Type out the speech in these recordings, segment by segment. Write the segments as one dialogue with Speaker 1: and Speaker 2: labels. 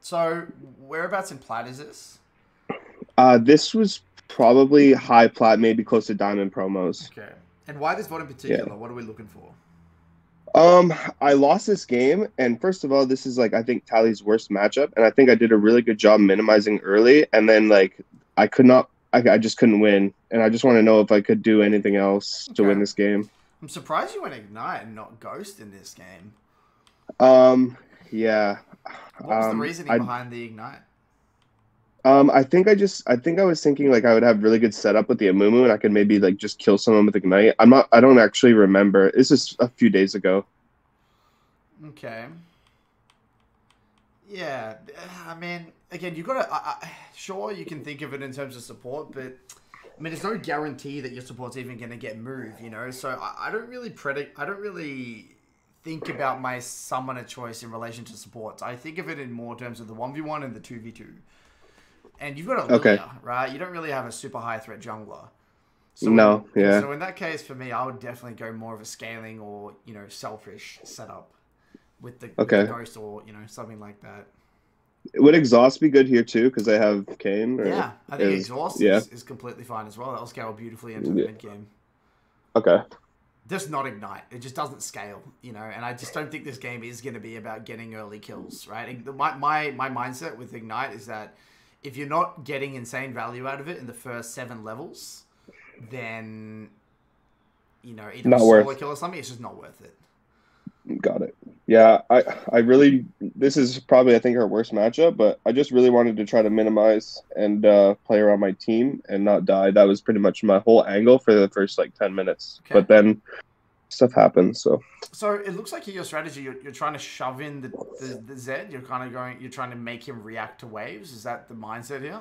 Speaker 1: So, whereabouts in plat is this?
Speaker 2: This was probably high plat, maybe close to diamond promos.
Speaker 1: Okay. And why this VOD in
Speaker 2: Yeah.
Speaker 1: particular? What are we looking for?
Speaker 2: I lost this game, and first of all, this is like I think Tally's worst matchup, and I think I did a really good job minimizing early, and then like I could not, I just couldn't win, and I just want to know if I could do anything else to
Speaker 1: Okay.
Speaker 2: win this game.
Speaker 1: I'm surprised you went Ignite and not Ghost in this game.
Speaker 2: Um, yeah.
Speaker 1: What was the
Speaker 2: Um,
Speaker 1: reasoning
Speaker 2: I
Speaker 1: behind the Ignite?
Speaker 2: I think I was thinking like I would have really good setup with the Amumu and I could maybe like just kill someone with Ignite. I don't actually remember. This is a few days ago.
Speaker 1: Okay. Yeah. I mean, again, you've got to. Sure, you can think of it in terms of support, but I mean, there's no guarantee that your support's even going to get moved, you know? So I don't really I don't really think about my summoner choice in relation to supports. I think of it in more terms of the 1v1 and the 2v2. And you've got a
Speaker 2: Okay.
Speaker 1: Lilia, right? You don't really have a super high threat jungler.
Speaker 2: No, yeah.
Speaker 1: So in that case, for me, I would definitely go more of a scaling or, you know, selfish setup with the
Speaker 2: Okay.
Speaker 1: ghost or, you know, something like that.
Speaker 2: Would exhaust be good here too because I have Kane or
Speaker 1: Yeah, I think
Speaker 2: is
Speaker 1: exhaust
Speaker 2: yeah.
Speaker 1: is completely fine as well. That'll scale beautifully into the
Speaker 2: Yeah.
Speaker 1: mid game.
Speaker 2: Okay.
Speaker 1: Just not ignite. It just doesn't scale, you know. And I just don't think this game is going to be about getting early kills, right? My mindset with ignite is that if you're not getting insane value out of it in the first 7 levels, then you know either a
Speaker 2: Not
Speaker 1: solo
Speaker 2: worth.
Speaker 1: kill or something. It's just not worth it.
Speaker 2: Got it. Yeah, I really this is probably I think our worst matchup, but I just really wanted to try to minimize and play around my team and not die. That was pretty much my whole angle for the first like 10 minutes.
Speaker 1: Okay.
Speaker 2: But then stuff happens, so
Speaker 1: So it looks like your strategy, you're trying to shove in the Z. You're kind of going, you're trying to make him react to waves. Is that the mindset here?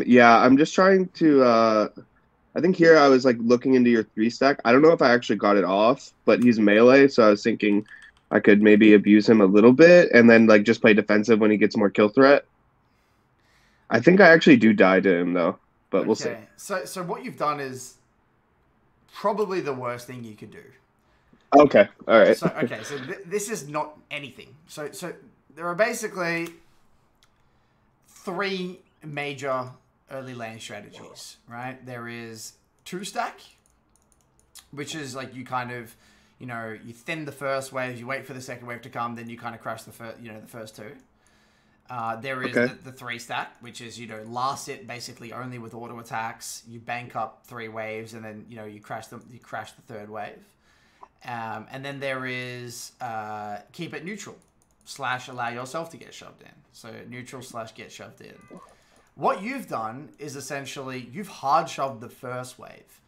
Speaker 2: yeah, I'm just trying to I think here I was like looking into your three stack. I don't know if I actually got it off, but he's melee, so I was thinking I could maybe abuse him a little bit and then like just play defensive when he gets more kill threat. I think I actually do die to him though, but we'll see.
Speaker 1: Okay. So what you've done is probably the worst thing you could do.
Speaker 2: Okay, all right.
Speaker 1: So okay, so this is not anything. So there are basically three major early lane strategies, right? There is two stack, which is like you kind of, you know, you thin the first wave, you wait for the second wave to come, then you kind of crash the first, you know, the first two. There is
Speaker 2: Okay.
Speaker 1: the three stack, which is, you know, last hit basically only with auto attacks. You bank up 3 waves, and then, you know, you crash them. You crash the third wave. And then there is keep it neutral / allow yourself to get shoved in. So neutral / get shoved in. What you've done is essentially you've hard shoved the first wave.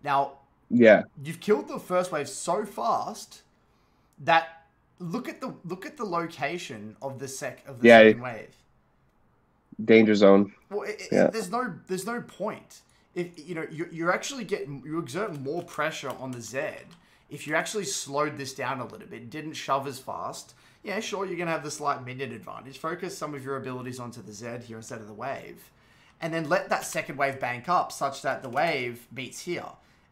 Speaker 1: Now
Speaker 2: Yeah.
Speaker 1: you've killed the first wave so fast that look at the location of the
Speaker 2: Yeah,
Speaker 1: second wave.
Speaker 2: danger zone.
Speaker 1: Well,
Speaker 2: Yeah.
Speaker 1: there's no point. If you know you're actually getting you exert more pressure on the Z if you actually slowed this down a little bit, didn't shove as fast. Yeah, sure, you're gonna have the slight minion advantage. Focus some of your abilities onto the Z here instead of the wave, and then let that second wave bank up such that the wave meets here.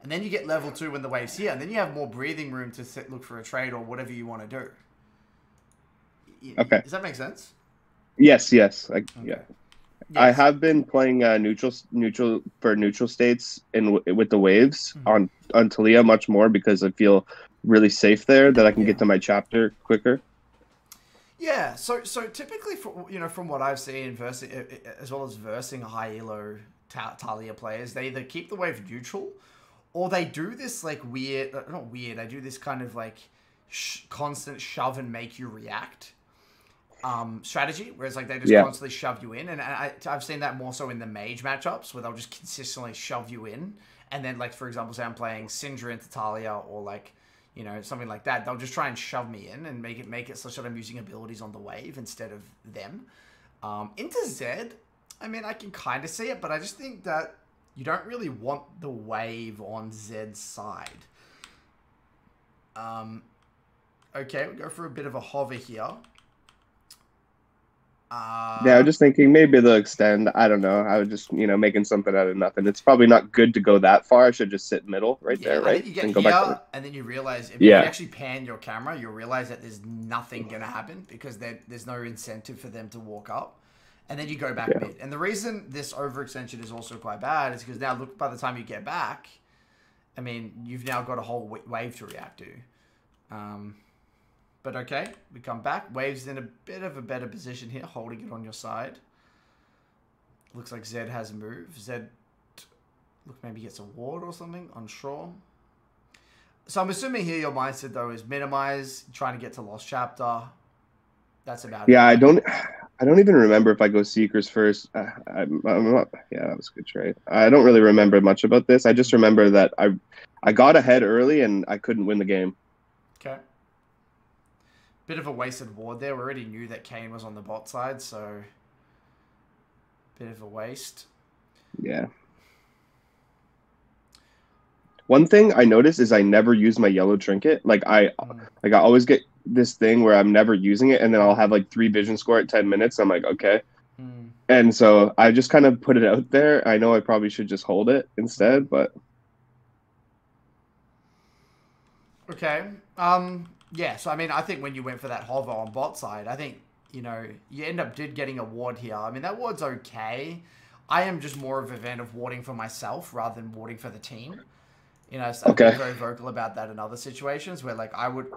Speaker 1: And then you get level 2 when the wave's here, and then you have more breathing room to look for a trade or whatever you want to do.
Speaker 2: Okay.
Speaker 1: Does that make sense?
Speaker 2: Yes, yes. Yeah.
Speaker 1: Okay.
Speaker 2: I
Speaker 1: Yes.
Speaker 2: have been playing neutral states in with the waves
Speaker 1: Mhm.
Speaker 2: on Taliyah much more because I feel really safe there that I can
Speaker 1: Yeah.
Speaker 2: get to my chapter quicker.
Speaker 1: Yeah, so typically, for, you know, from what I've seen, as well as versing high elo Talia players, they either keep the wave neutral, or they do this like weird, not weird. They do this kind of like constant shove and make you react strategy, whereas like they just
Speaker 2: Yeah.
Speaker 1: constantly shove you in, and I've seen that more so in the mage matchups where they'll just consistently shove you in, and then like for example, say I'm playing Syndra into Talia or like you know something like that, they'll just try and shove me in and make it such that I'm using abilities on the wave instead of them. Into Zed, I mean I can kind of see it, but I just think that you don't really want the wave on Zed's side. Um, okay, we'll go for a bit of a hover here.
Speaker 2: Yeah, I'm just thinking maybe they'll extend. I don't know. I was just, making something out of nothing. It's probably not good to go that far. I should just sit middle right
Speaker 1: Yeah,
Speaker 2: there,
Speaker 1: I
Speaker 2: right?
Speaker 1: think you get
Speaker 2: And go back to
Speaker 1: here,
Speaker 2: the...
Speaker 1: and then you realize, I mean, if you
Speaker 2: Yeah.
Speaker 1: actually pan your camera, you'll realize that there's nothing going to happen because there's no incentive for them to walk up. And then you go back
Speaker 2: Yeah.
Speaker 1: mid. And the reason this overextension is also quite bad is because now, look, by the time you get back, I mean, you've now got a whole wave to react to. But okay, we come back. Wave's in a bit of a better position here, holding it on your side. Looks like Zed has a move. Zed, look, maybe gets a ward or something. Unsure. So I'm assuming here your mindset, though, is minimize, trying to get to Lost Chapter. That's about it.
Speaker 2: Yeah, I don't even remember if I go Seekers first. I'm not, yeah, that was a good trade. I don't really remember much about this. I just remember that I got ahead early and I couldn't win the game.
Speaker 1: Okay. Bit of a wasted ward there. We already knew that Kane was on the bot side, so bit of a waste.
Speaker 2: Yeah. One thing I noticed is I never use my yellow trinket. Like I always get this thing where I'm never using it, and then I'll have like 3 vision score at 10 minutes. I'm like, okay. And so I just kind of put it out there. I know I probably should just hold it instead, but
Speaker 1: okay. Yeah, so I mean, I think when you went for that hover on bot side, I think, you end up getting a ward here. I mean, that ward's okay. I am just more of a fan of warding for myself rather than warding for the team. So I've been very vocal about that in other situations where, like, I would,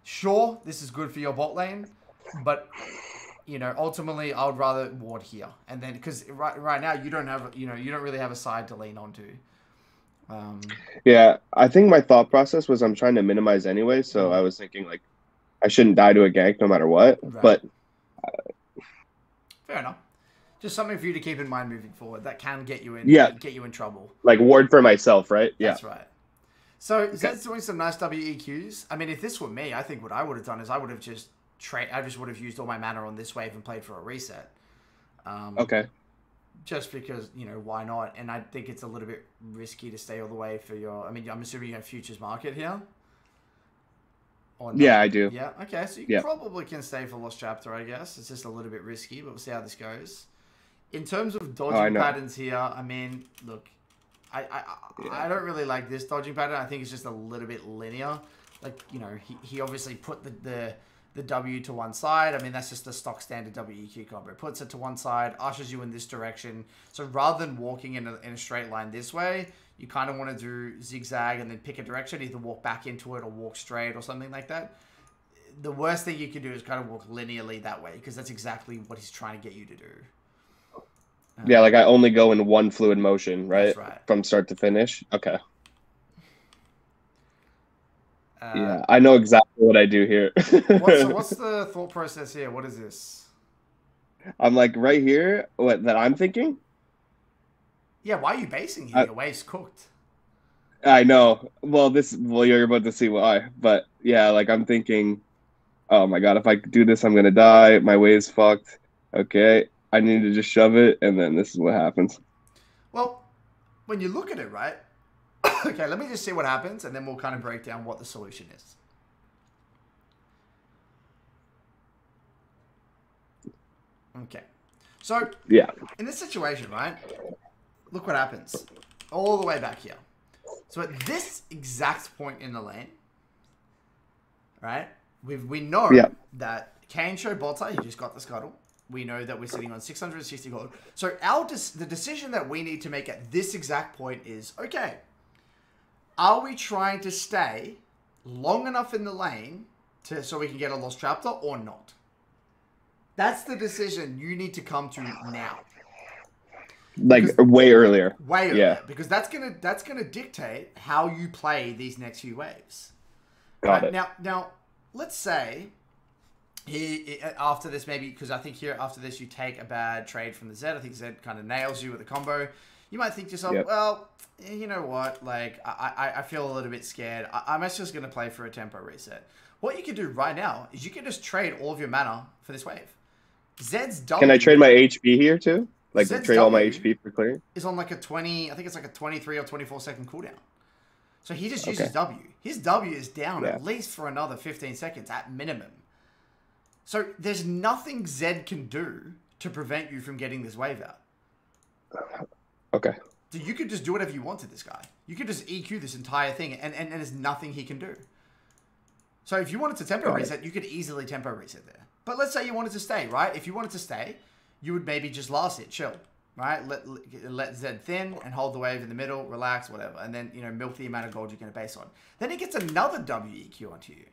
Speaker 1: sure, this is good for your bot lane, but, ultimately I would rather ward here. And then, because right now you don't have, you don't really have a side to lean onto.
Speaker 2: yeah, I think my thought process was I'm trying to minimize anyway, so I was thinking like I shouldn't die to a gank no matter what. Right. But
Speaker 1: fair enough. Just something for you to keep in mind moving forward. That can get you in, get you in trouble.
Speaker 2: Like ward for myself, right? Yeah,
Speaker 1: that's right. So Zed's doing some nice WEQs. I mean, if this were me, I think what I would have done is I would have just I just would have used all my mana on this wave and played for a reset.
Speaker 2: Okay.
Speaker 1: Just because, why not? And I think it's a little bit risky to stay all the way for your... I mean, I'm assuming you have futures market here? Or not?
Speaker 2: Yeah, I do.
Speaker 1: Yeah, okay. So you probably can stay for Lost Chapter, I guess. It's just a little bit risky, but we'll see how this goes. In terms of dodging patterns here, I mean, look, I don't really like this dodging pattern. I think it's just a little bit linear. Like, he obviously put the W to one side. I mean, that's just the stock standard WEQ combo. Puts it to one side, ushers you in this direction. So rather than walking in a straight line this way, you kind of want to do zigzag and then pick a direction, either walk back into it or walk straight or something like that. The worst thing you can do is kind of walk linearly that way, because that's exactly what he's trying to get you to do.
Speaker 2: Yeah, like I only go in one fluid motion, right?
Speaker 1: That's right.
Speaker 2: From start to finish. Okay. Yeah, I know exactly what I do here.
Speaker 1: What's the thought process here? What is this?
Speaker 2: I'm like right here. What that I'm thinking?
Speaker 1: Yeah, why are you basing here? Your wave's cooked.
Speaker 2: I know. Well, you're about to see why. But yeah, like I'm thinking, oh my god, if I do this, I'm gonna die. My wave's fucked. Okay, I need to just shove it, and then this is what happens.
Speaker 1: Well, when you look at it, right? Okay, let me just see what happens, and then we'll kind of break down what the solution is. Okay. So,
Speaker 2: yeah,
Speaker 1: in this situation, right? Look what happens. All the way back here. So at this exact point in the lane, right? We know that Kane showed bot side, he just got the scuttle. We know that we're sitting on 660 gold. So the decision that we need to make at this exact point is, okay, are we trying to stay long enough in the lane so we can get a Lost Chapter or not? That's the decision you need to come to now.
Speaker 2: Like way earlier.
Speaker 1: Way earlier. Because that's gonna dictate how you play these next few waves.
Speaker 2: Got it.
Speaker 1: Now, let's say after this, maybe, because I think here after this you take a bad trade from the Zed. I think Zed kind of nails you with a combo. You might think to yourself, well, you know what? Like, I feel a little bit scared. I'm just going to play for a tempo reset. What you can do right now is you can just trade all of your mana for this wave. Zed's W.
Speaker 2: Can I trade my HP here too? Like
Speaker 1: Zed's
Speaker 2: trade all my HP for clearing?
Speaker 1: Is on like a 20, I think it's like a 23 or 24 second cooldown. So he just uses W. His W is down at least for another 15 seconds at minimum. So there's nothing Zed can do to prevent you from getting this wave out.
Speaker 2: Okay.
Speaker 1: So you could just do whatever you want to this guy. You could just EQ this entire thing, and there's nothing he can do. So if you wanted to tempo reset, you could easily tempo reset there. But let's say you wanted to stay, right? If you wanted to stay, you would maybe just last hit, chill, right? Let Zed thin and hold the wave in the middle, relax, whatever. And then, you know, milk the amount of gold you're going to base on. Then he gets another WEQ onto you.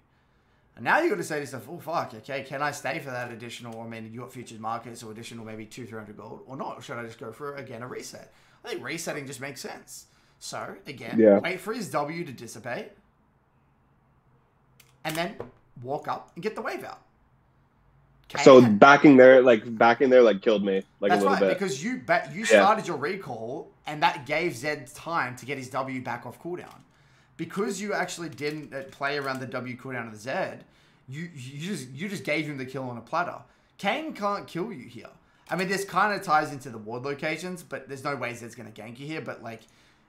Speaker 1: And now you've got to say to yourself, oh, fuck, okay, can I stay for that additional, I mean, you got futures markets or additional maybe 200-300 gold or not? Or should I just go for, again, a reset? I think resetting just makes sense. So, again, wait for his W to dissipate. And then walk up and get the wave out. Okay?
Speaker 2: So backing there like killed me like
Speaker 1: That's
Speaker 2: a little
Speaker 1: right,
Speaker 2: bit.
Speaker 1: because you started your recall and that gave Zed time to get his W back off cooldown. Because you actually didn't play around the W cooldown of the Zed, you just gave him the kill on a platter. Kane can't kill you here. I mean, this kind of ties into the ward locations, but there's no way Zed's going to gank you here. But like,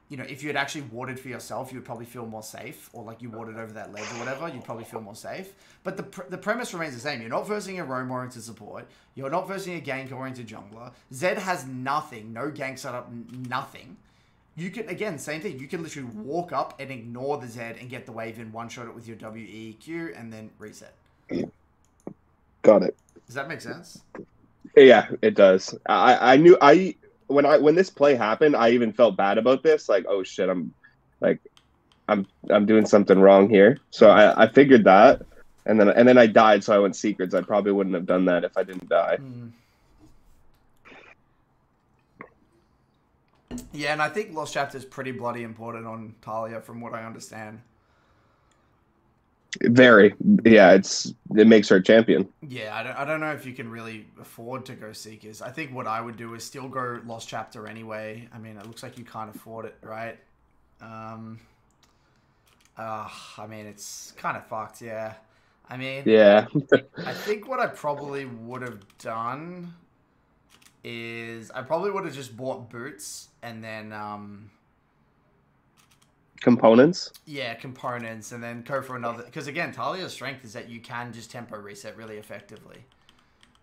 Speaker 1: you know, if you had actually warded for yourself, you would probably feel more safe. Or like you warded over that ledge or whatever, you'd probably feel more safe. But the premise remains the same. You're not versing a roam-oriented support. You're not versing a gank-oriented jungler. Zed has nothing. No gank setup, nothing. You can, again, same thing. You can literally walk up and ignore the Zed and get the wave in, one-shot it with your WEQ, and then reset.
Speaker 2: Got it.
Speaker 1: Does that make sense?
Speaker 2: Yeah, it does. I knew when this play happened, I even felt bad about this. Like, oh shit, I'm doing something wrong here. So I figured that, and then I died. So I went secrets. I probably wouldn't have done that if I didn't die.
Speaker 1: Yeah, and I think Lost Chapter is pretty bloody important on Taliyah, from what I understand.
Speaker 2: Very, yeah. It makes her a champion.
Speaker 1: Yeah, I don't know if you can really afford to go Seekers. I think what I would do is still go Lost Chapter anyway. I mean, it looks like you can't afford it, right? I mean, it's kind of fucked, yeah. I mean,
Speaker 2: yeah.
Speaker 1: I think what I probably would have done is I probably would have just bought boots and then
Speaker 2: components.
Speaker 1: Yeah, components, and then go for another. Because again, Taliyah's strength is that you can just tempo reset really effectively.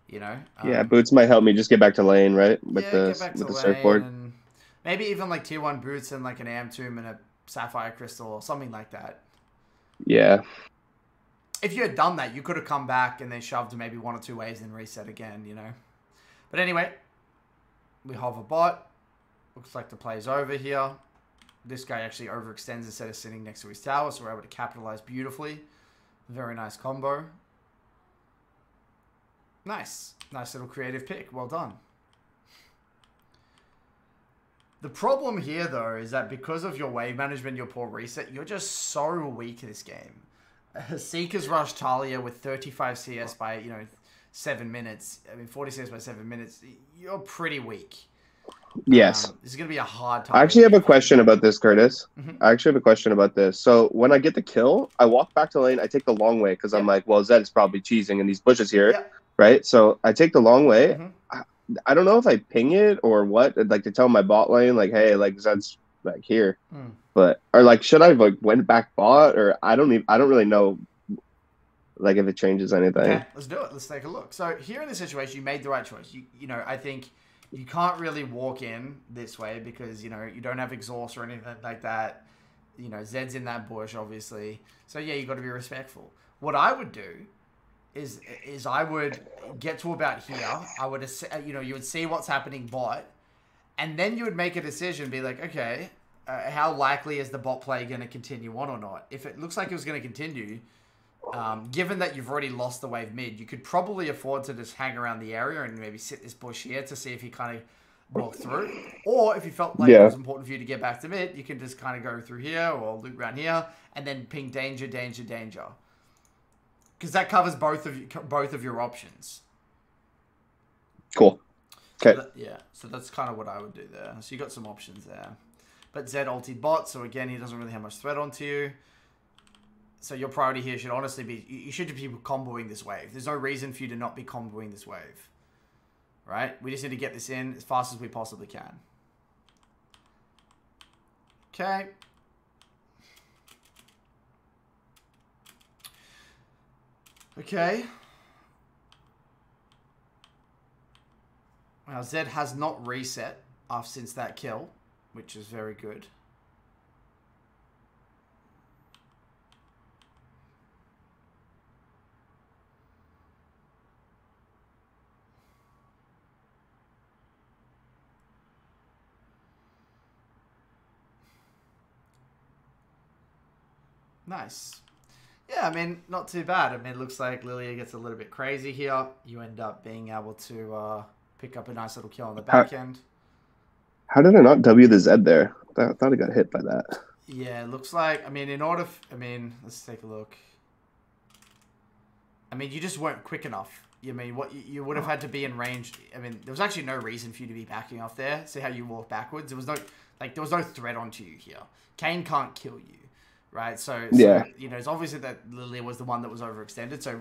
Speaker 1: You know.
Speaker 2: Yeah, boots might help me just get back to lane, right? With
Speaker 1: get back to
Speaker 2: the
Speaker 1: lane,
Speaker 2: surfboard.
Speaker 1: and maybe even like tier 1 boots and like an AM tomb and a sapphire crystal or something like that.
Speaker 2: Yeah.
Speaker 1: If you had done that, you could have come back and then shoved maybe 1 or 2 waves and reset again. You know. But anyway, we hover bot. Looks like the play's over here. This guy actually overextends instead of sitting next to his tower, so we're able to capitalize beautifully. Very nice combo. Nice. Nice little creative pick. Well done. The problem here, though, is that because of your wave management, your poor reset, you're just so weak this game. Seekers rush Taliyah with 35 CS by, 7 minutes. I mean, 40 CS by 7 minutes. You're pretty weak.
Speaker 2: Yes.
Speaker 1: This is going to be a hard time.
Speaker 2: I actually have a question about this, Curtis.
Speaker 1: Mm-hmm.
Speaker 2: I actually have a question about this. So when I get the kill, I walk back to lane. I take the long way because I'm like, well, Zed's probably cheesing in these bushes here, right? So I take the long way.
Speaker 1: Mm-hmm.
Speaker 2: I don't know if I ping it or what, like to tell my bot lane, like, hey, like Zed's like here. But or like, should I like went back bot or I don't really know. Like if it changes anything.
Speaker 1: Okay, let's do it. Let's take a look. So here in this situation, you made the right choice. You know, I think you can't really walk in this way because, you don't have exhaust or anything like that. Zed's in that bush, obviously. So yeah, you got to be respectful. What I would do is I would get to about here. I would, you would see what's happening bot, and then you would make a decision, be like, okay, how likely is the bot play going to continue on or not? If it looks like it was going to continue, given that you've already lost the wave mid, you could probably afford to just hang around the area and maybe sit this bush here to see if he kind of walked through. Or if you felt like it was important for you to get back to mid, you can just kind of go through here or loop around here and then ping danger, danger, danger. Because that covers both of your options.
Speaker 2: Cool. Okay.
Speaker 1: So that's kind of what I would do there. So you got some options there. But Zed ulted bot, so again, he doesn't really have much threat onto you. So your priority here should honestly be, you should be comboing this wave. There's no reason for you to not be comboing this wave. Right? We just need to get this in as fast as we possibly can. Okay. Okay. Now, Zed has not reset since that kill, which is very good. Nice. Yeah, I mean, not too bad. I mean, it looks like Lilia gets a little bit crazy here. You end up being able to pick up a nice little kill on the back end.
Speaker 2: How did I not W the Z there? I thought I got hit by that.
Speaker 1: Yeah, it looks like, I mean, in order, I mean, let's take a look. I mean, you just weren't quick enough. I mean, what you would have had to be in range. I mean, there was actually no reason for you to be backing off there. See how you walk backwards? There was no, like, there was no threat onto you here. Kane can't kill you. Right, so
Speaker 2: yeah,
Speaker 1: you know, it's obviously that Lilia was the one that was overextended. So,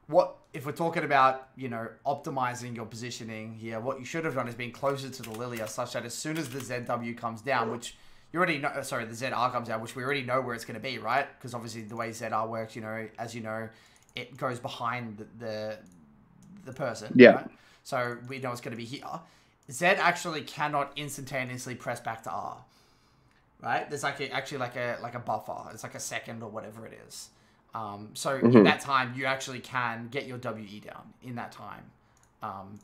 Speaker 1: what if we're talking about, you know, optimizing your positioning here? What you should have done is been closer to the Lilia, such that as soon as the ZW comes down, which you already know, sorry, the ZR comes down, which we already know where it's going to be, right? Because obviously the way ZR works, you know, as you know, it goes behind the person.
Speaker 2: Yeah.
Speaker 1: Right? So we know it's going to be here. Z actually cannot instantaneously press back to R. Right, there's like actually like a buffer. It's like a second or whatever it is. So in that time, you actually can get your WE down in that time.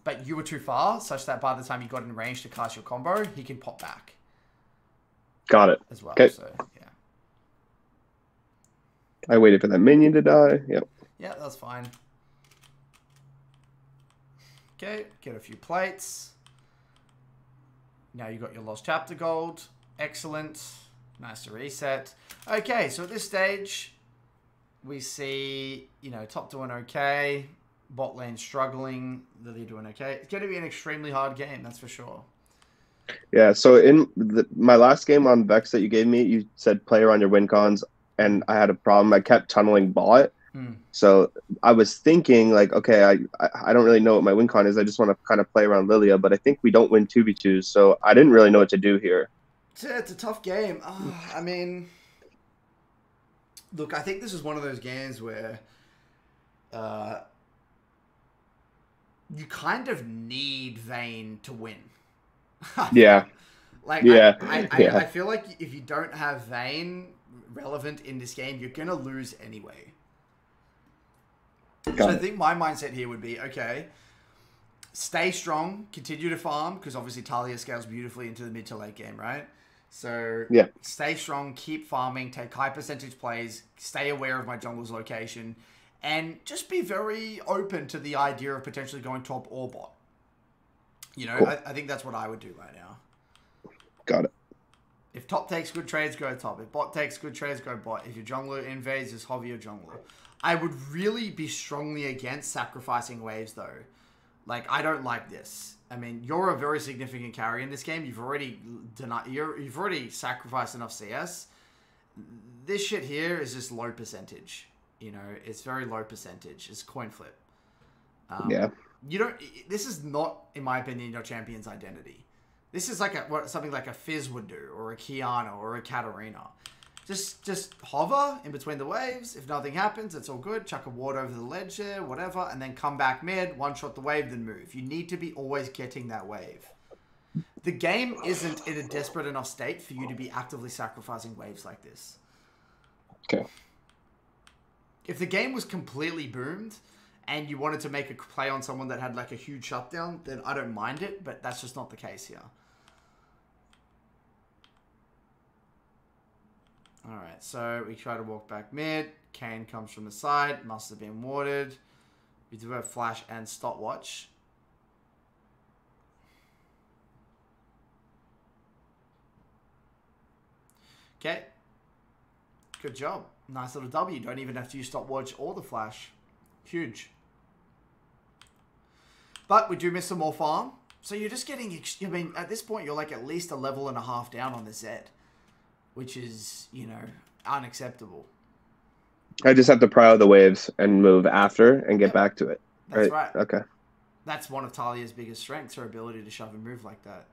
Speaker 1: But you were too far, such that by the time you got in range to cast your combo, he can pop back.
Speaker 2: Got it.
Speaker 1: As well.
Speaker 2: Okay.
Speaker 1: So yeah.
Speaker 2: I waited for that minion to die. Yep.
Speaker 1: Yeah, that's fine. Okay, get a few plates. Now you got your Lost Chapter gold. Excellent. Nice to reset. Okay, so at this stage, we see, you know, top doing okay, bot lane struggling, Lilia doing okay. It's going to be an extremely hard game, that's for sure.
Speaker 2: Yeah, so in my last game on Vex that you gave me, you said play around your win cons, and I had a problem. I kept tunneling bot. So I was thinking, like, okay, I don't really know what my win con is. I just want to kind of play around Lilia, but I think we don't win 2v2s, so I didn't really know what to do here.
Speaker 1: It's a tough game. I mean, look, I think this is one of those games where you kind of need Vayne to win.
Speaker 2: Yeah.
Speaker 1: Like,
Speaker 2: yeah.
Speaker 1: I feel like if you don't have Vayne relevant in this game, you're going to lose anyway. So I think my mindset here would be, okay, stay strong, continue to farm, because obviously Taliyah scales beautifully into the mid to late game, right? So
Speaker 2: yeah,
Speaker 1: stay strong, keep farming, take high percentage plays, stay aware of my jungle's location, and just be very open to the idea of potentially going top or bot. You know, cool. I think that's what I would do right now.
Speaker 2: Got it.
Speaker 1: If top takes good trades, go top. If bot takes good trades, go bot. If your jungler invades, just hover your jungler. I would really be strongly against sacrificing waves, though. Like, I don't like this. I mean, you're a very significant carry in this game. You've already you've already sacrificed enough CS. This shit here is just low percentage. You know, it's very low percentage. It's coin flip.
Speaker 2: Yeah.
Speaker 1: You don't. This is not, in my opinion, your champion's identity. This is like something like a Fizz would do, or a Kiana, or a Katarina. Just hover in between the waves. If nothing happens, it's all good. Chuck a ward over the ledge there, whatever, and then come back mid, one-shot the wave, then move. You need to be always getting that wave. The game isn't in a desperate enough state for you to be actively sacrificing waves like this.
Speaker 2: Okay.
Speaker 1: If the game was completely boomed and you wanted to make a play on someone that had like a huge shutdown, then I don't mind it, but that's just not the case here. Alright, so we try to walk back mid. Kane comes from the side. Must have been warded. We do have flash and stopwatch. Okay. Good job. Nice little W. Don't even have to use stopwatch or the flash. Huge. But we do miss some more farm. So you're just getting... I mean, at this point, you're like at least a level and a half down on the Zed. Which is, you know, unacceptable.
Speaker 2: I just have to pry out the waves and move after and get back to it.
Speaker 1: That's right.
Speaker 2: Okay.
Speaker 1: That's one of Taliyah's biggest strengths, her ability to shove and move like that.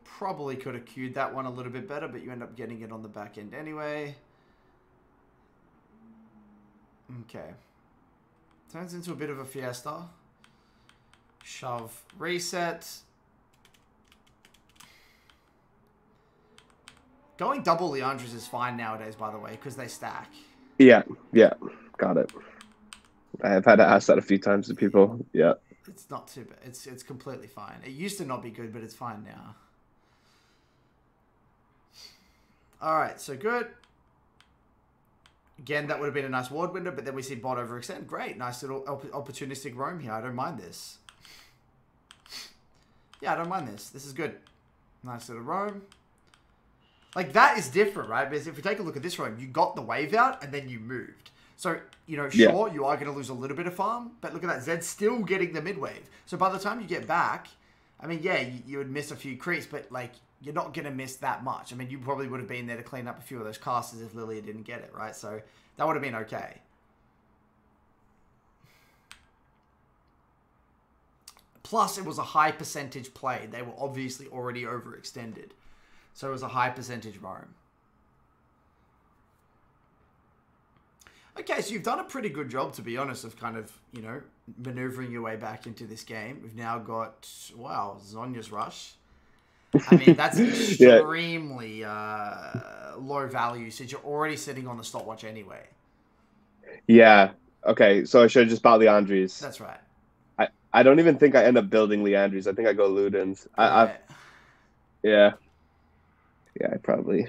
Speaker 1: Probably could have queued that one a little bit better, but you end up getting it on the back end anyway. Okay. Turns into a bit of a fiesta. Shove. Reset. Going double Leandros is fine nowadays, by the way, because they stack.
Speaker 2: Yeah, yeah, got it. I have had to ask that a few times to people. Yeah.
Speaker 1: It's not too bad. It's completely fine. It used to not be good, but it's fine now. All right, so good. Again, that would have been a nice ward window, but then we see bot overextend. Great, nice little opportunistic roam here. I don't mind this. Yeah, I don't mind this. This is good. Nice little roam. Like, that is different, right? Because if we take a look at this roam, you got the wave out, and then you moved. So, you know, sure, you are going to lose a little bit of farm, but look at that. Zed's still getting the mid-wave. So by the time you get back, I mean, yeah, you would miss a few creeps, but, like, you're not going to miss that much. I mean, you probably would have been there to clean up a few of those casters if Lilia didn't get it, right? So that would have been okay. Plus, it was a high percentage play. They were obviously already overextended. So it was a high percentage roam. Okay, so you've done a pretty good job, to be honest, of kind of, you know, maneuvering your way back into this game. We've now got, wow, Zhonya's Rush. I mean, that's extremely low value since you're already sitting on the stopwatch anyway.
Speaker 2: Yeah. Okay, so I should have just bought Leandries.
Speaker 1: That's right.
Speaker 2: I don't even think I end up building Leandries. I think I go Ludens. Yeah. Yeah, I probably...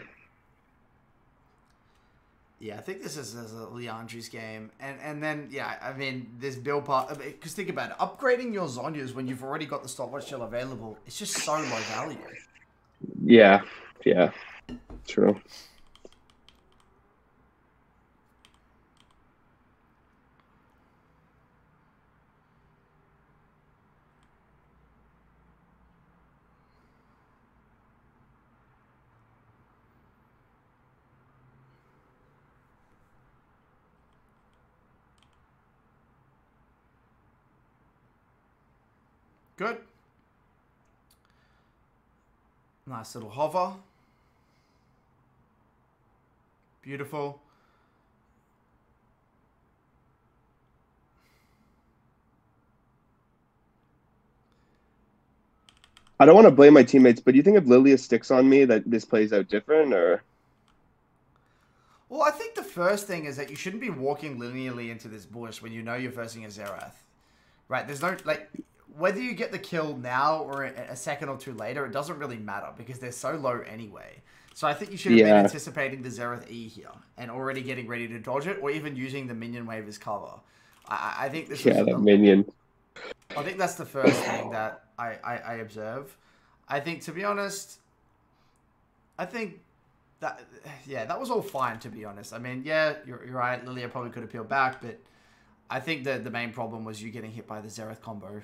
Speaker 1: Yeah, I think this is a Leandri's game. And then, yeah, I mean, this build part... Because think about it. Upgrading your Zhonyas when you've already got the stopwatch still available, it's just so low value.
Speaker 2: Yeah. Yeah. True.
Speaker 1: Good. Nice little hover. Beautiful.
Speaker 2: I don't want to blame my teammates, but do you think if Lilia sticks on me that this plays out different, or?
Speaker 1: Well, I think the first thing is that you shouldn't be walking linearly into this bush when you know you're versing a Xerath. Right? There's no, like, whether you get the kill now or a second or two later, it doesn't really matter because they're so low anyway. So I think you should have been anticipating the Xerath E here and already getting ready to dodge it or even using the minion wave as cover. I think this is
Speaker 2: the minion.
Speaker 1: I think that's the first thing that I observe. I think, to be honest, I think that, yeah, that was all fine, to be honest. I mean, yeah, you're right. Lilia probably could have peeled back, but I think that the main problem was you getting hit by the Xerath combo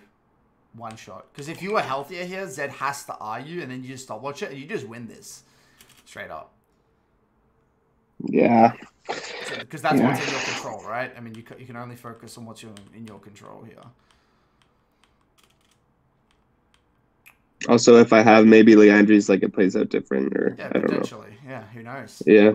Speaker 1: one shot. Because if you were healthier here, Zed has to R you, and then you just stopwatch it, and you just win this. Straight up.
Speaker 2: Yeah.
Speaker 1: Because that's what's in your control, right? I mean, you can only focus on what's in your control here.
Speaker 2: Also, if I have maybe Leandries, like, it plays out different, or
Speaker 1: yeah,
Speaker 2: I don't know.
Speaker 1: potentially. Yeah, who knows?
Speaker 2: Yeah.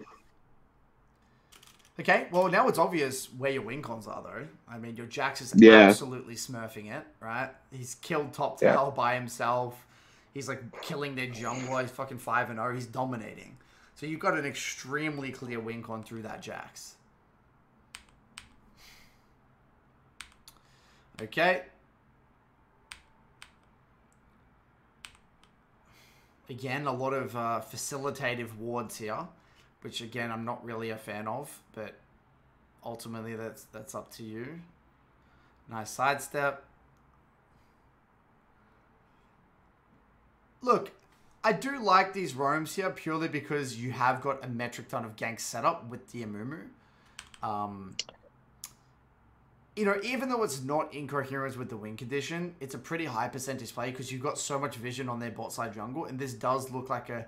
Speaker 1: Okay, well, now it's obvious where your win cons are, though. I mean, your Jax is absolutely smurfing it, right? He's killed top tower by himself. He's, like, killing their jungle. He's fucking 5-0. He's dominating. So you've got an extremely clear win con through that Jax. Okay. Again, a lot of facilitative wards here, which, again, I'm not really a fan of, but ultimately that's up to you. Nice sidestep. Look, I do like these roams here purely because you have got a metric ton of gank setup with the Amumu. You know, even though it's not incoherent with the win condition, it's a pretty high percentage play because you've got so much vision on their bot side jungle, and this does look like a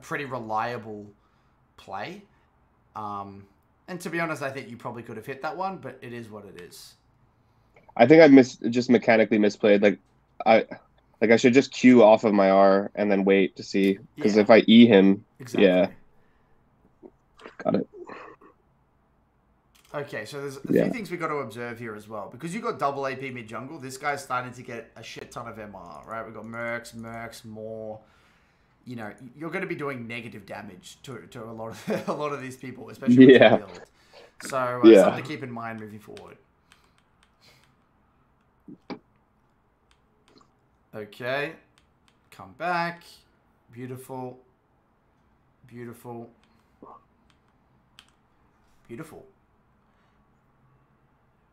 Speaker 1: pretty reliable play. And to be honest, I think you probably could have hit that one, but it is what it is.
Speaker 2: I think I just mechanically misplayed. Like I should just Q off of my R and then wait to see. Because if I E him, got it.
Speaker 1: Okay, so there's a
Speaker 2: Yeah.
Speaker 1: few things we got to observe here as well. Because you got double AP mid jungle, this guy's starting to get a shit ton of MR, right? We've got Mercs, more. You know, you're going to be doing negative damage to a lot of a lot of these people, especially with your build. So something to keep in mind moving forward. Okay, come back. Beautiful, beautiful, beautiful.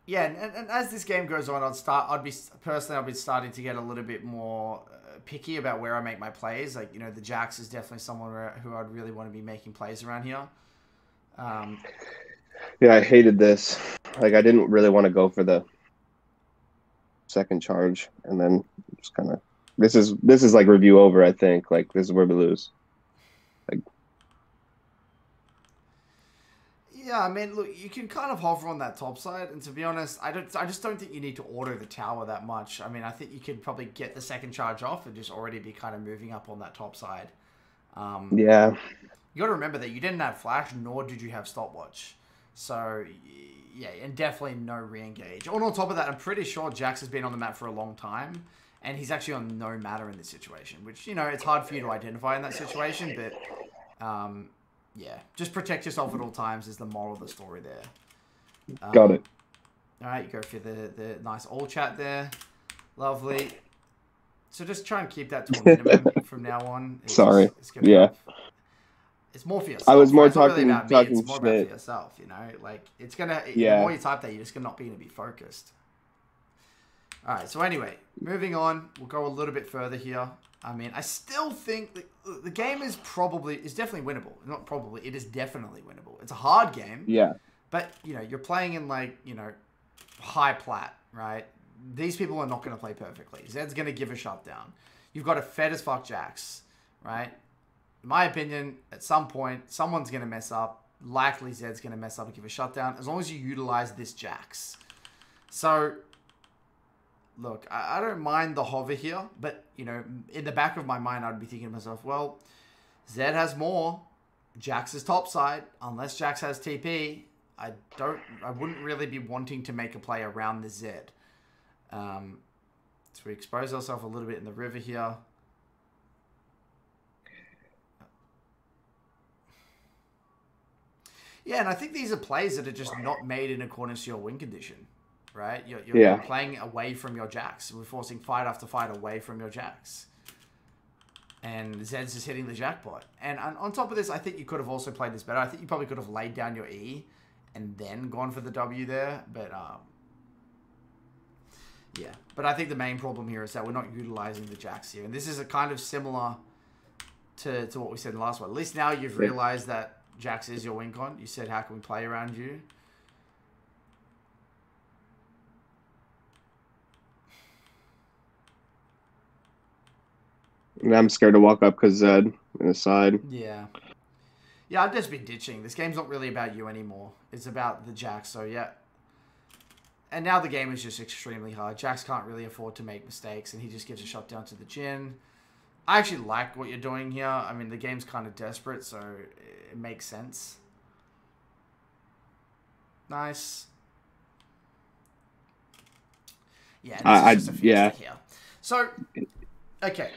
Speaker 1: Yeah, and as this game goes on, I'd be starting to get a little bit more picky about where I make my plays. Like, you know, the Jax is definitely someone who I'd really want to be making plays around here.
Speaker 2: Yeah, I hated this. Like, I didn't really want to go for the second charge, and then just kind of this is like review over. I think like this is where we lose. Like,
Speaker 1: yeah, I mean, look, you can kind of hover on that top side, and to be honest, I just don't think you need to auto the tower that much. I mean, I think you could probably get the second charge off and just already be kind of moving up on that top side.
Speaker 2: yeah,
Speaker 1: you got to remember that you didn't have flash, nor did you have stopwatch. So, yeah, and definitely no re-engage. And on top of that, I'm pretty sure Jax has been on the map for a long time, and he's actually on no matter in this situation, which, you know, it's hard for you to identify in that situation, but, yeah, just protect yourself at all times is the moral of the story there.
Speaker 2: got it.
Speaker 1: All right, you go for the nice all chat there. Lovely. So just try and keep that to a minimum from now on.
Speaker 2: Sorry.
Speaker 1: It's good
Speaker 2: yeah.
Speaker 1: enough. It's more for yourself.
Speaker 2: I was more
Speaker 1: right? It's not
Speaker 2: talking
Speaker 1: really about me. It's
Speaker 2: talking
Speaker 1: more about
Speaker 2: shit.
Speaker 1: for yourself, you know? Like, it's going to...
Speaker 2: Yeah.
Speaker 1: The more you type that, you're just not going to be focused. All right, so anyway, moving on. We'll go a little bit further here. I mean, I still think the game is definitely winnable. Not probably, it is definitely winnable. It's a hard game.
Speaker 2: Yeah.
Speaker 1: But, you know, you're playing in, like, you know, high plat, right? These people are not going to play perfectly. Zed's going to give a shutdown. You've got a fed as fuck Jax, right? In my opinion, at some point, someone's going to mess up. Likely Zed's going to mess up and give a shutdown, as long as you utilize this Jax. So, look, I don't mind the hover here, but, you know, in the back of my mind, I'd be thinking to myself, well, Zed has more. Jax is topside. Unless Jax has TP, I wouldn't really be wanting to make a play around the Zed. So we expose ourselves a little bit in the river here. Yeah, and I think these are plays that are just not made in accordance to your win condition, right? You're playing away from your Jax. We're forcing fight after fight away from your Jax. And Zed's just hitting the jackpot. And on top of this, I think you could have also played this better. I think you probably could have laid down your E and then gone for the W there. But, yeah. But I think the main problem here is that we're not utilizing the Jax here. And this is a kind of similar to what we said in the last one. At least now you've realized that Jax is your win con. You said, how can we play around you?
Speaker 2: And I'm scared to walk up because Zed in the side.
Speaker 1: Yeah. Yeah, I've just been ditching. This game's not really about you anymore. It's about the Jax, so yeah. And now the game is just extremely hard. Jax can't really afford to make mistakes, and he just gives a shot down to the Jhin. I actually like what you're doing here. I mean, the game's kind of desperate, so it makes sense. Nice. Yeah, and this is just a fiesta here. So, okay.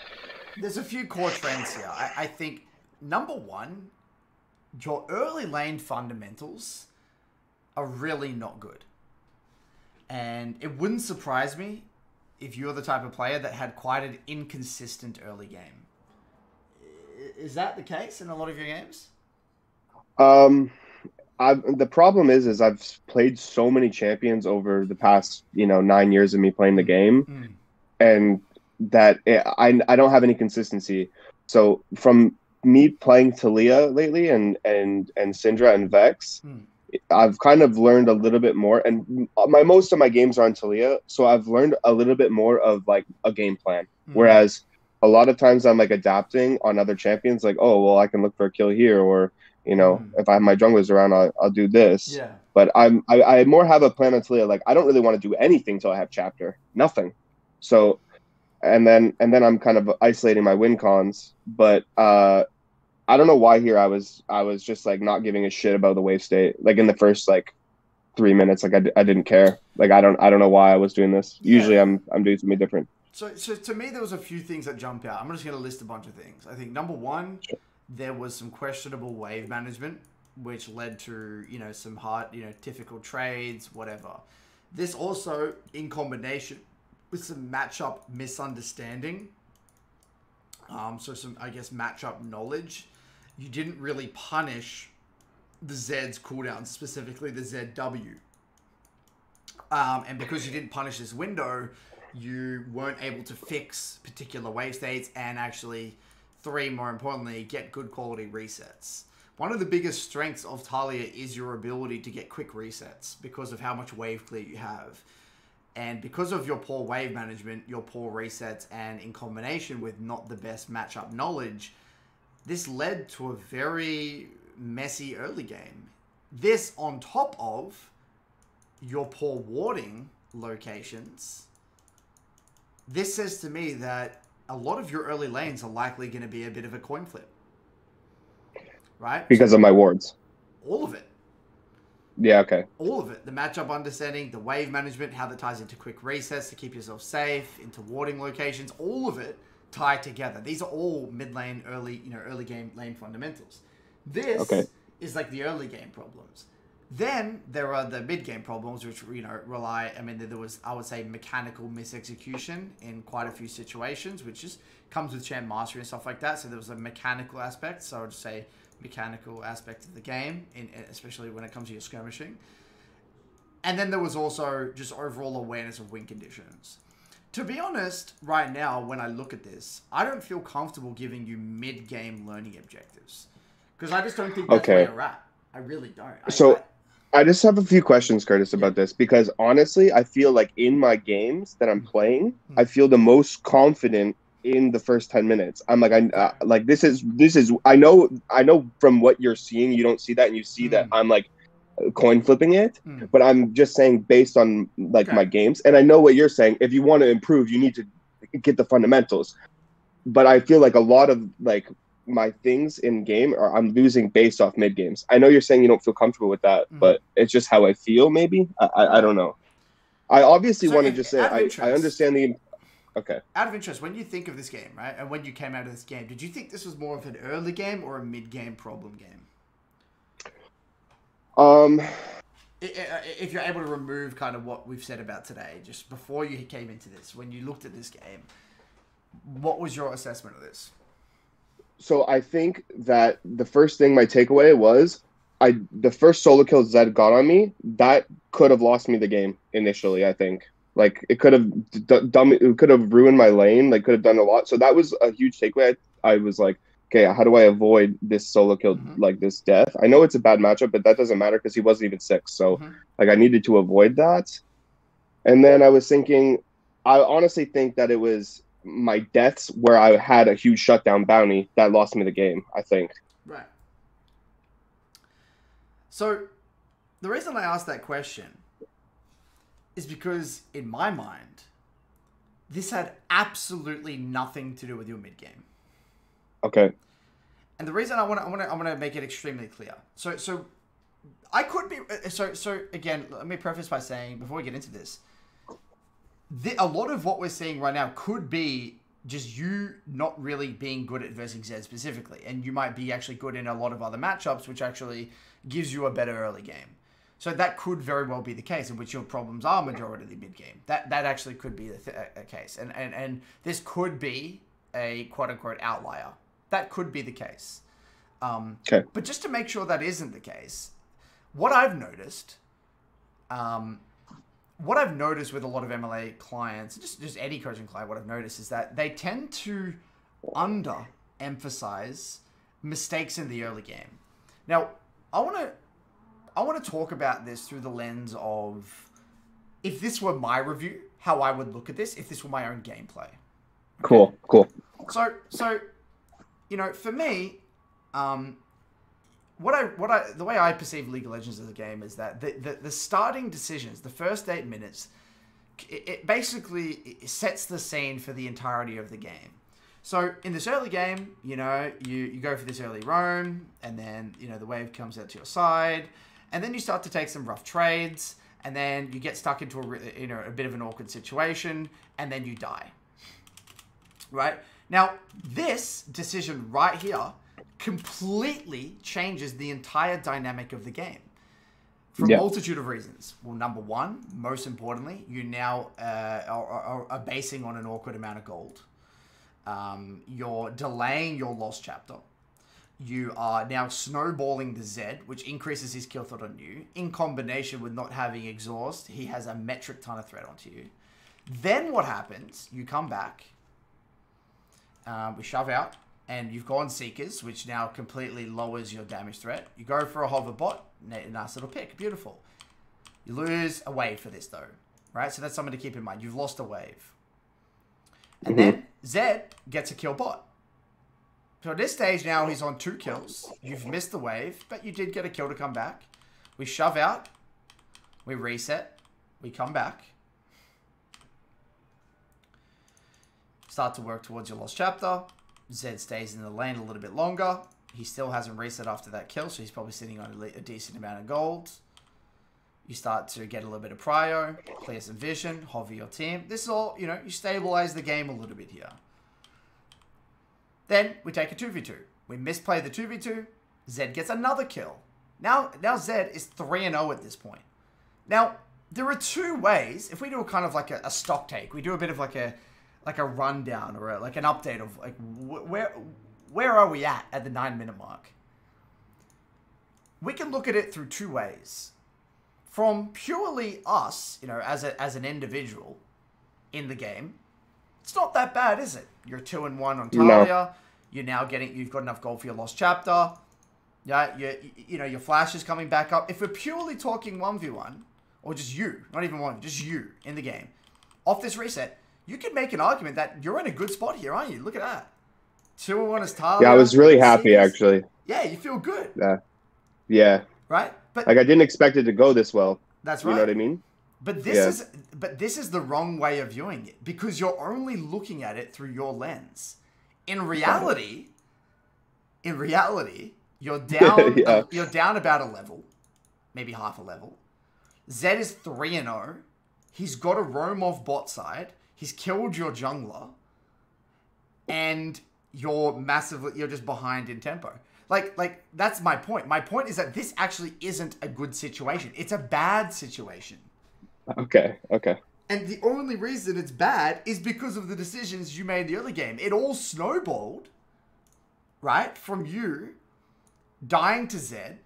Speaker 1: There's a few core trends here. I think, number one, your early lane fundamentals are really not good. And it wouldn't surprise me if you're the type of player that had quite an inconsistent early game. Is that the case in a lot of your games?
Speaker 2: The problem is I've played so many champions over the past 9 years of me playing the game, and that I don't have any consistency. So from me playing Taliyah lately and Syndra and Vex, I've kind of learned a little bit more, and most of my games are on Taliyah, so I've learned a little bit more of like a game plan. Whereas a lot of times I'm like adapting on other champions, like, oh well, I can look for a kill here, or if I have my junglers around, I'll do this.
Speaker 1: Yeah.
Speaker 2: But I more have a plan on Taliyah. Like I don't really want to do anything till I have chapter, nothing. So, and then I'm kind of isolating my win cons, but I don't know why here I was just like not giving a shit about the wave state, like in the first like 3 minutes. Like I didn't care. Like I don't know why I was doing this.
Speaker 1: Yeah.
Speaker 2: Usually I'm doing something different.
Speaker 1: So to me, there was a few things that jump out. I'm just going to list a bunch of things. I think number one,
Speaker 2: Sure.
Speaker 1: there was some questionable wave management, which led to, some hard, difficult trades, whatever. This also, in combination with some matchup misunderstanding, so some, I guess, matchup knowledge, you didn't really punish the Zed's cooldown, specifically the ZW. And because you didn't punish this window, you weren't able to fix particular wave states and actually, more importantly, get good quality resets. One of the biggest strengths of Taliyah is your ability to get quick resets because of how much wave clear you have. And because of your poor wave management, your poor resets, and in combination with not the best matchup knowledge, this led to a very messy early game. This on top of your poor warding locations, this says to me that a lot of your early lanes are likely going to be a bit of a coin flip. Right?
Speaker 2: Because of my wards.
Speaker 1: All of it.
Speaker 2: Yeah, okay.
Speaker 1: All of it. The matchup understanding, the wave management, how that ties into quick resets to keep yourself safe, into warding locations, all of it tied together. These are all mid lane, early game lane fundamentals. This is like the early game problems. Then there are the mid game problems, which rely. I mean, there was, I would say, mechanical misexecution in quite a few situations, which just comes with champ mastery and stuff like that. So there was a mechanical aspect. So I would say mechanical aspect of the game, especially when it comes to your skirmishing. And then there was also just overall awareness of win conditions. To be honest, right now, when I look at this, I don't feel comfortable giving you mid-game learning objectives. Because I just don't think that's where you're at. I really don't.
Speaker 2: I just have a few questions, Curtis, about this. Because honestly, I feel like in my games that I'm playing, I feel the most confident in the first 10 minutes. I'm like, this is, I know from what you're seeing, you don't see that, and you see that I'm like coin flipping it, but I'm just saying based on like my games. And I know what you're saying. If you want to improve, you need to get the fundamentals. But I feel like a lot of like my things in game are I'm losing based off mid games. I know you're saying you don't feel comfortable with that, but it's just how I feel. Maybe I don't know. I obviously want to just say I understand the. Okay.
Speaker 1: Out of interest, when you think of this game, right, and when you came out of this game, did you think this was more of an early game or a mid-game problem game? If you're able to remove kind of what we've said about today, just before you came into this, when you looked at this game, what was your assessment of this?
Speaker 2: So I think that the first thing, my takeaway was, the first solo kill Zed got on me, that could have lost me the game initially, I think. Like, it could have it could have ruined my lane, like, could have done a lot. So that was a huge takeaway. I was like, okay, how do I avoid this solo kill, like, this death? I know it's a bad matchup, but that doesn't matter because he wasn't even 6. So, like, I needed to avoid that. And then I was thinking, I honestly think that it was my deaths where I had a huge shutdown bounty that lost me the game, I think.
Speaker 1: Right. So, the reason I asked that question is because, in my mind, this had absolutely nothing to do with your mid game.
Speaker 2: Okay.
Speaker 1: And the reason I want to make it extremely clear. So I could be so again. Let me preface by saying, before we get into this, a lot of what we're seeing right now could be just you not really being good at versing Zed specifically, and you might be actually good in a lot of other matchups, which actually gives you a better early game. So that could very well be the case, in which your problems are majority of the mid game. That actually could be a case, and this could be a quote unquote outlier. That could be the case.
Speaker 2: Okay.
Speaker 1: But just to make sure that isn't the case, what I've noticed with a lot of MLA clients, just any coaching client, what I've noticed is that they tend to under-emphasize mistakes in the early game. Now, I want to talk about this through the lens of, if this were my review, how I would look at this, if this were my own gameplay.
Speaker 2: Okay? Cool.
Speaker 1: So, for me, the way I perceive League of Legends as a game is that the starting decisions, the first 8 minutes, it basically sets the scene for the entirety of the game. So in this early game, you go for this early roam, and then the wave comes out to your side, And then you start to take some rough trades, and then you get stuck into a bit of an awkward situation, and then you die. Right? Now, this decision right here completely changes the entire dynamic of the game. For a multitude of reasons. Well, number one, most importantly, you now are basing on an awkward amount of gold. You're delaying your lost chapter. You are now snowballing the Zed, which increases his kill threat on you. In combination with not having exhaust, he has a metric ton of threat onto you. Then what happens? You come back. We shove out. And you've gone Seekers, which now completely lowers your damage threat. You go for a hover bot. Nice little pick. Beautiful. You lose a wave for this, though. Right? So that's something to keep in mind. You've lost a wave. And then Zed gets a kill bot. So at this stage now, he's on 2 kills. You've missed the wave, but you did get a kill to come back. We shove out. We reset. We come back. Start to work towards your lost chapter. Zed stays in the lane a little bit longer. He still hasn't reset after that kill, so he's probably sitting on a decent amount of gold. You start to get a little bit of prio, clear some vision, hover your team. This is all, you stabilize the game a little bit here. Then we take a 2v2. We misplay the 2v2. Zed gets another kill. Now Zed is 3-0 at this point. Now, there are 2 ways. If we do a kind of like a stock take, we do a bit of like a rundown or like an update of like where are we at the 9-minute mark. We can look at it through 2 ways. From purely us, as an individual in the game, it's not that bad, is it? You're 2-1 on Taliyah. No. You've got enough gold for your lost chapter. Yeah, your flash is coming back up. If we're purely talking 1v1, or just you, not even one, just you in the game, off this reset, you could make an argument that you're in a good spot here, aren't you? Look at that. 2-1 is Taliyah.
Speaker 2: Yeah, I was really happy, actually.
Speaker 1: Yeah, you feel good.
Speaker 2: Yeah.
Speaker 1: Right? But
Speaker 2: like, I didn't expect it to go this well.
Speaker 1: That's right.
Speaker 2: You know what I mean?
Speaker 1: But this is the wrong way of viewing it, because you're only looking at it through your lens. In reality, you're down you're down about a level, maybe half a level. Zed is 3-0. He's got a roam off bot side. He's killed your jungler. And you're just behind in tempo. Like that's my point. My point is that this actually isn't a good situation. It's a bad situation.
Speaker 2: Okay.
Speaker 1: And the only reason it's bad is because of the decisions you made in the early game. It all snowballed, right? From you dying to Zed,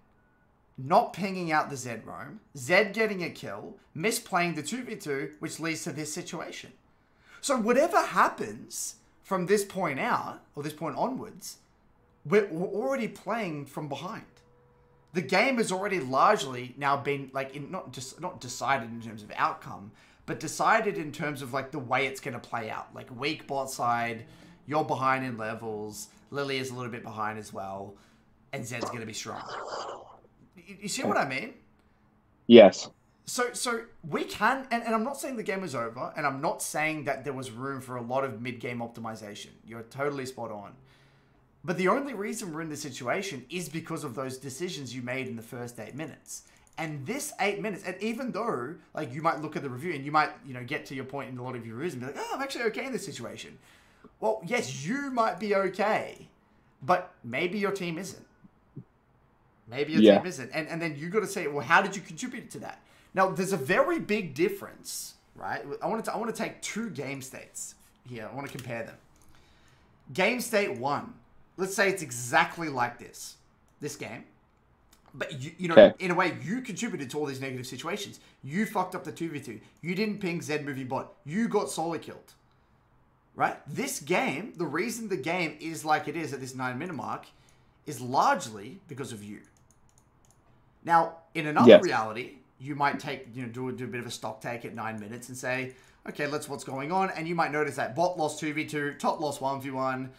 Speaker 1: not pinging out the Zed roam, Zed getting a kill, misplaying the 2v2, which leads to this situation. So whatever happens from this point out, or this point onwards, we're already playing from behind. The game has already largely now been not decided in terms of outcome, but decided in terms of like the way it's going to play out. Like weak bot side, you're behind in levels, Lily is a little bit behind as well, and Zed's going to be strong. You see what I mean?
Speaker 2: Yes.
Speaker 1: So we can, and I'm not saying the game is over, and I'm not saying that there was room for a lot of mid-game optimization. You're totally spot on. But the only reason we're in this situation is because of those decisions you made in the first 8 minutes. And this 8 minutes, and even though, like, you might look at the review and you might, get to your point in a lot of your reviews and be like, oh, I'm actually okay in this situation. Well, yes, you might be okay, but maybe your team isn't. Maybe your team isn't. And then you got to say, well, how did you contribute to that? Now, there's a very big difference, right? I want to take 2 game states here. I want to compare them. Game state 1. Let's say it's exactly like this game. But, in a way, you contributed to all these negative situations. You fucked up the 2v2. You didn't ping Zed movie bot. You got solo killed. Right? This game, the reason the game is like it is at this 9-minute mark is largely because of you. Now, in another reality, you might take, do a bit of a stock take at 9 minutes and say, okay, what's going on? And you might notice that bot lost 2v2, top lost 1v1,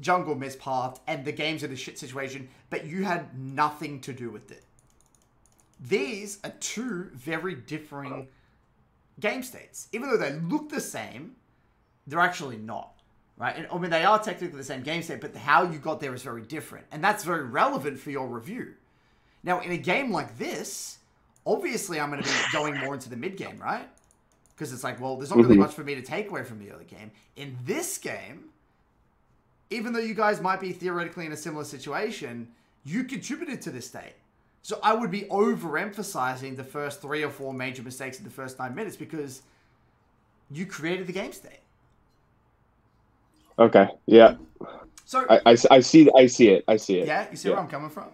Speaker 1: jungle mispathed, and the game's in a shit situation, but you had nothing to do with it. These are 2 very differing game states. Even though they look the same, they're actually not, right? And, I mean, they are technically the same game state, but how you got there is very different. And that's very relevant for your review. Now, in a game like this, obviously I'm going to be going more into the mid game, right? Because it's like, well, there's not really much for me to take away from the early game. In this game, even though you guys might be theoretically in a similar situation, you contributed to this state. So I would be overemphasizing the first 3 or 4 major mistakes in the first 9 minutes because you created the game state.
Speaker 2: Okay. Yeah.
Speaker 1: So
Speaker 2: I see it.
Speaker 1: Yeah, you see where I'm coming from?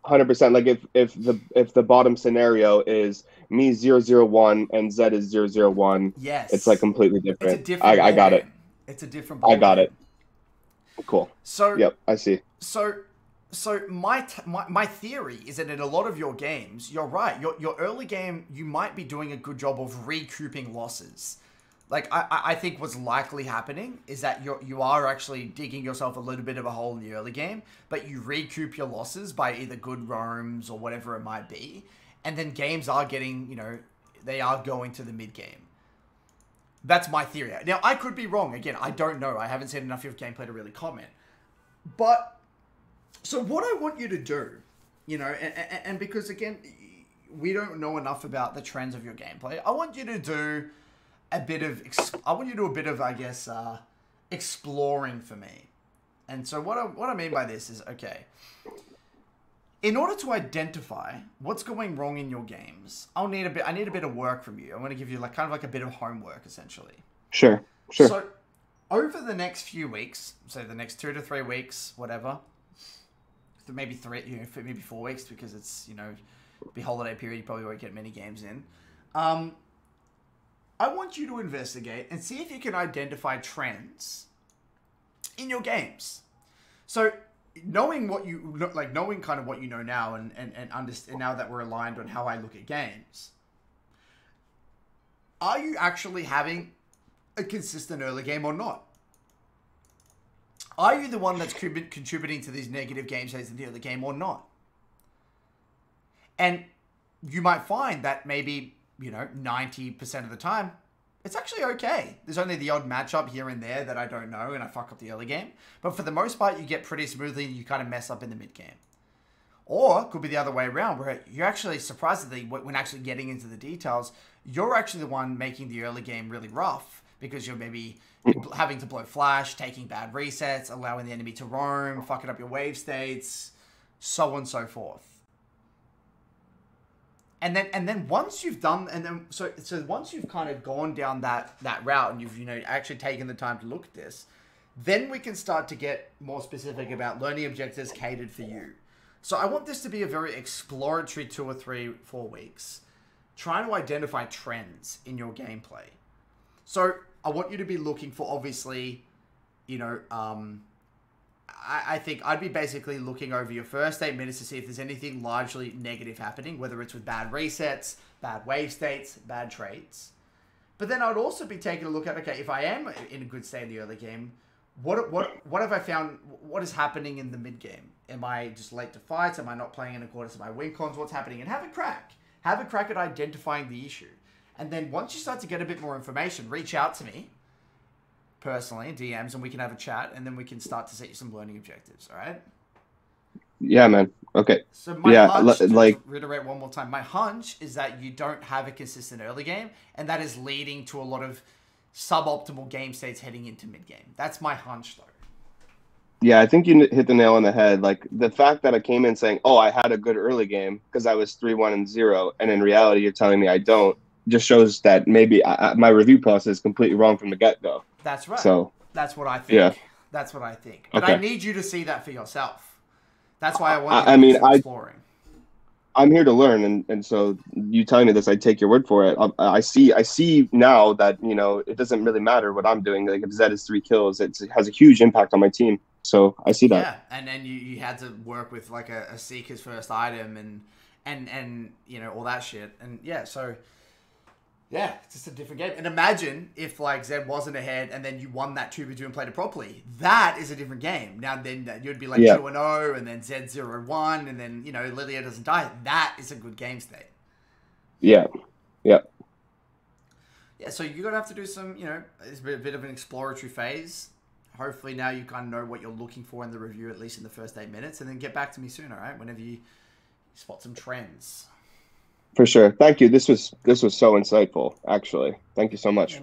Speaker 2: 100%. Like if the bottom scenario is me 0-0-1 and Zed is 0-0-1,
Speaker 1: yes,
Speaker 2: it's like completely different.
Speaker 1: It's a different
Speaker 2: I got
Speaker 1: game.
Speaker 2: it.
Speaker 1: It's a different ball
Speaker 2: I got
Speaker 1: game.
Speaker 2: it. Cool.
Speaker 1: So
Speaker 2: yep, I see.
Speaker 1: So my theory is that in a lot of your games, you're right. Your early game, you might be doing a good job of recouping losses. Like I think what's likely happening is that you are actually digging yourself a little bit of a hole in the early game, but you recoup your losses by either good roams or whatever it might be, and then games are getting, they are going to the mid game. That's my theory. Now I could be wrong. Again, I don't know. I haven't seen enough of your gameplay to really comment. But so what I want you to do, and because again, we don't know enough about the trends of your gameplay, I want you to do a bit of, I guess, exploring for me. And so what I mean by this is, okay, in order to identify what's going wrong in your games, I need a bit of work from you. I'm going to give you kind of a bit of homework, essentially.
Speaker 2: Sure.
Speaker 1: So over the next few weeks, so the next 2 to 3 weeks, whatever, maybe 3, maybe 4 weeks, because it's, be holiday period, you probably won't get many games in. I want you to investigate and see if you can identify trends in your games. So knowing what you look like, knowing kind of what you know now, and understand now that we're aligned on how I look at games, are you actually having a consistent early game or not? Are you the one that's contributing to these negative game states in the early game or not? And you might find that maybe 90% of the time, it's actually okay. There's only the odd matchup here and there that I don't know and I fuck up the early game. But for the most part, you get pretty smoothly and you kind of mess up in the mid game. Or it could be the other way around, where you're actually, surprisingly, when actually getting into the details, you're actually the one making the early game really rough because you're maybe having to blow flash, taking bad resets, allowing the enemy to roam, fucking up your wave states, so on and so forth. And then once you've done, so once you've kind of gone down that route and you've actually taken the time to look at this, then we can start to get more specific about learning objectives catered for you. So I want this to be a very exploratory 2 or 3, 4 weeks, trying to identify trends in your gameplay. So I want you to be looking for, obviously, I think I'd be basically looking over your first 8 minutes to see if there's anything largely negative happening, whether it's with bad resets, bad wave states, bad trades. But then I'd also be taking a look at, okay, if I am in a good state in the early game, what have I found, what is happening in the mid game? Am I just late to fights? Am I not playing in accordance to my win cons? What's happening? And have a crack at identifying the issue. And then once you start to get a bit more information, reach out to me personally, DMs, and we can have a chat, and then we can start to set you some learning objectives, all right?
Speaker 2: Yeah, man. Okay.
Speaker 1: So my hunch, to reiterate one more time, my hunch is that you don't have a consistent early game, and that is leading to a lot of suboptimal game states heading into mid-game. That's my hunch, though.
Speaker 2: Yeah, I think you hit the nail on the head. Like, the fact that I came in saying, oh, I had a good early game because I was 3-1-0, and in reality you're telling me I don't, just shows that maybe my review process is completely wrong from the get-go.
Speaker 1: That's right.
Speaker 2: So
Speaker 1: that's what I think.
Speaker 2: Yeah.
Speaker 1: That's what I think. But
Speaker 2: okay.
Speaker 1: I need you to see that for yourself. That's why I want you to do some exploring.
Speaker 2: I'm here to learn, and so you telling me this, I take your word for it. I see now that it doesn't really matter what I'm doing. Like if Zed is 3 kills, it has a huge impact on my team. So I see that.
Speaker 1: Yeah, and then you had to work with like a Seeker's first item and all that shit, and yeah, so. Yeah, it's just a different game. And imagine if like Zed wasn't ahead and then you won that 2v2 and played it properly. That is a different game. Now then you'd be like 2-0 and then Zed 0-1 and then, Lilia doesn't die. That is a good game state.
Speaker 2: Yeah. Yeah.
Speaker 1: Yeah, so you're going to have to do some, it's a bit of an exploratory phase. Hopefully now you kind of know what you're looking for in the review, at least in the first 8 minutes, and then get back to me soon, all right? Whenever you spot some trends.
Speaker 2: For sure. Thank you. This was so insightful, actually. Thank you so much.